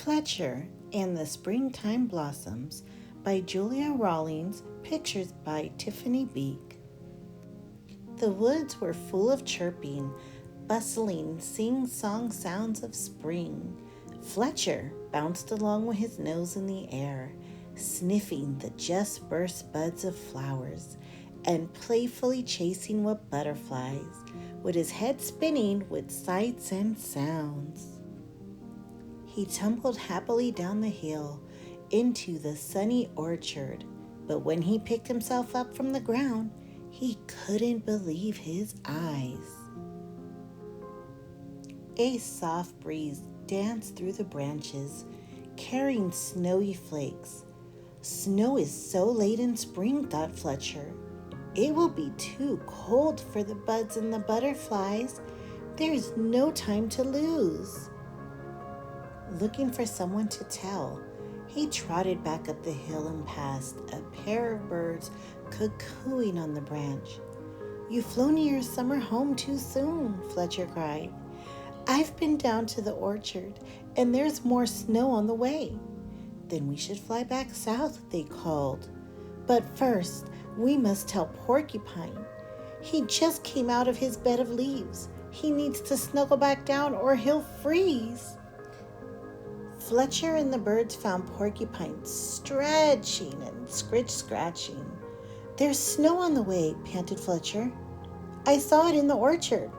Fletcher and the Springtime Blossoms by Julia Rawlings, pictures by Tiffany Beek. The woods were full of chirping, bustling, sing-song sounds of spring. Fletcher bounced along with his nose in the air, sniffing the just burst buds of flowers and playfully chasing with butterflies, with his head spinning with sights and sounds. He tumbled happily down the hill into the sunny orchard, but when he picked himself up from the ground, he couldn't believe his eyes. A soft breeze danced through the branches, carrying snowy flakes. Snow is so late in spring, thought Fletcher. It will be too cold for the buds and the butterflies. There's no time to lose. Looking for someone to tell, he trotted back up the hill and passed a pair of birds cuckooing on the branch. "You've flown to your summer home too soon," Fletcher cried. "I've been down to the orchard, and there's more snow on the way." "Then we should fly back south," they called. "But first, we must tell Porcupine. He just came out of his bed of leaves. He needs to snuggle back down or he'll freeze." Fletcher and the birds found Porcupine stretching and scratching. "There's snow on the way," panted Fletcher. "I saw it in the orchard."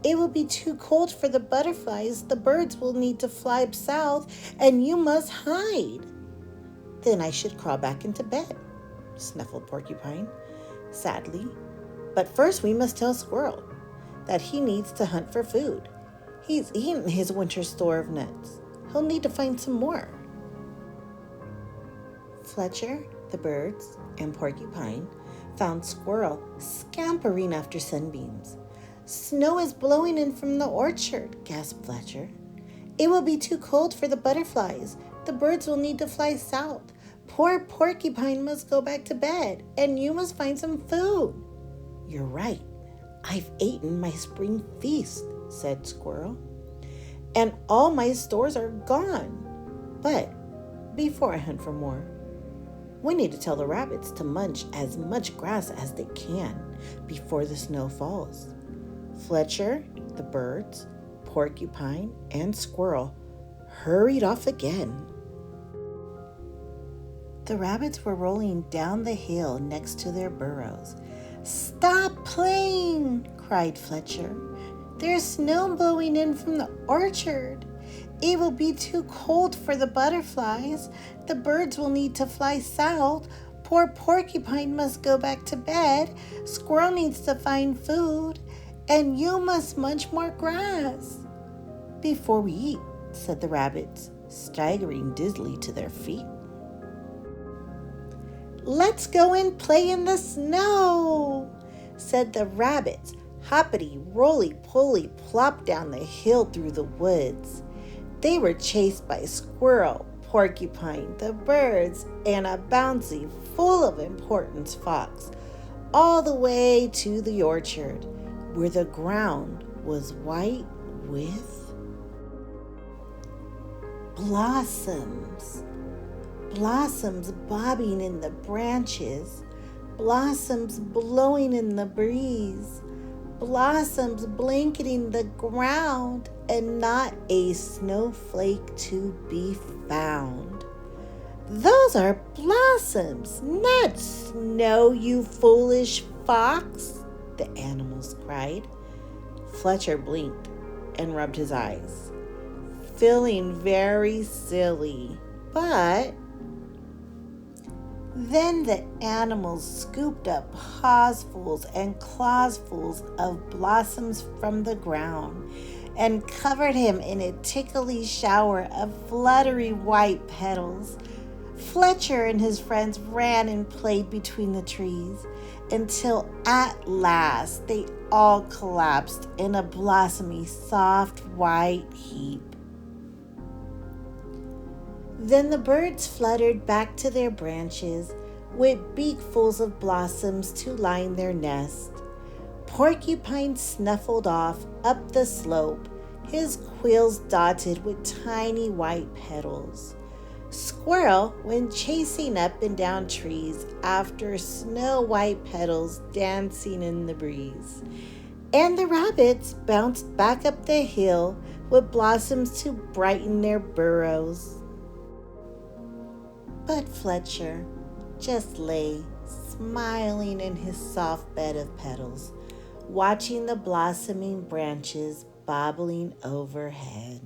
"It will be too cold for the butterflies. The birds will need to fly south, and you must hide." "Then I should crawl back into bed," snuffled Porcupine sadly. "But first we must tell Squirrel that he needs to hunt for food. He's eaten his winter store of nuts. He'll need to find some more." Fletcher, the birds, and Porcupine found Squirrel scampering after sunbeams. "Snow is blowing in from the orchard," gasped Fletcher. "It will be too cold for the butterflies. The birds will need to fly south. Poor Porcupine must go back to bed, and you must find some food." "You're right. I've eaten my spring feast," said Squirrel, "and all my stores are gone. But before I hunt for more, we need to tell the rabbits to munch as much grass as they can before the snow falls." Fletcher, the birds, Porcupine, and Squirrel hurried off again. The rabbits were rolling down the hill next to their burrows. "Stop playing!" cried Fletcher. "There's snow blowing in from the orchard. It will be too cold for the butterflies. The birds will need to fly south. Poor Porcupine must go back to bed. Squirrel needs to find food. And you must munch more grass." "Before we eat," said the rabbits, staggering dizzily to their feet. "Let's go and play in the snow," said the rabbits, hoppity, roly-poly, plop down the hill through the woods. They were chased by Squirrel, Porcupine, the birds, and a bouncy, full of importance fox, all the way to the orchard, where the ground was white with blossoms. Blossoms bobbing in the branches, blossoms blowing in the breeze, blossoms blanketing the ground, and not a snowflake to be found. "Those are blossoms, not snow, you foolish fox," the animals cried. Fletcher blinked and rubbed his eyes, feeling very silly. But then the animals scooped up pawsfuls and clawsfuls of blossoms from the ground and covered him in a tickly shower of fluttery white petals. Fletcher and his friends ran and played between the trees until at last they all collapsed in a blossomy, soft, white heap. Then the birds fluttered back to their branches with beakfuls of blossoms to line their nest. Porcupine snuffled off up the slope, his quills dotted with tiny white petals. Squirrel went chasing up and down trees after snow white petals dancing in the breeze. And the rabbits bounced back up the hill with blossoms to brighten their burrows. But Fletcher just lay smiling in his soft bed of petals, watching the blossoming branches bobbling overhead.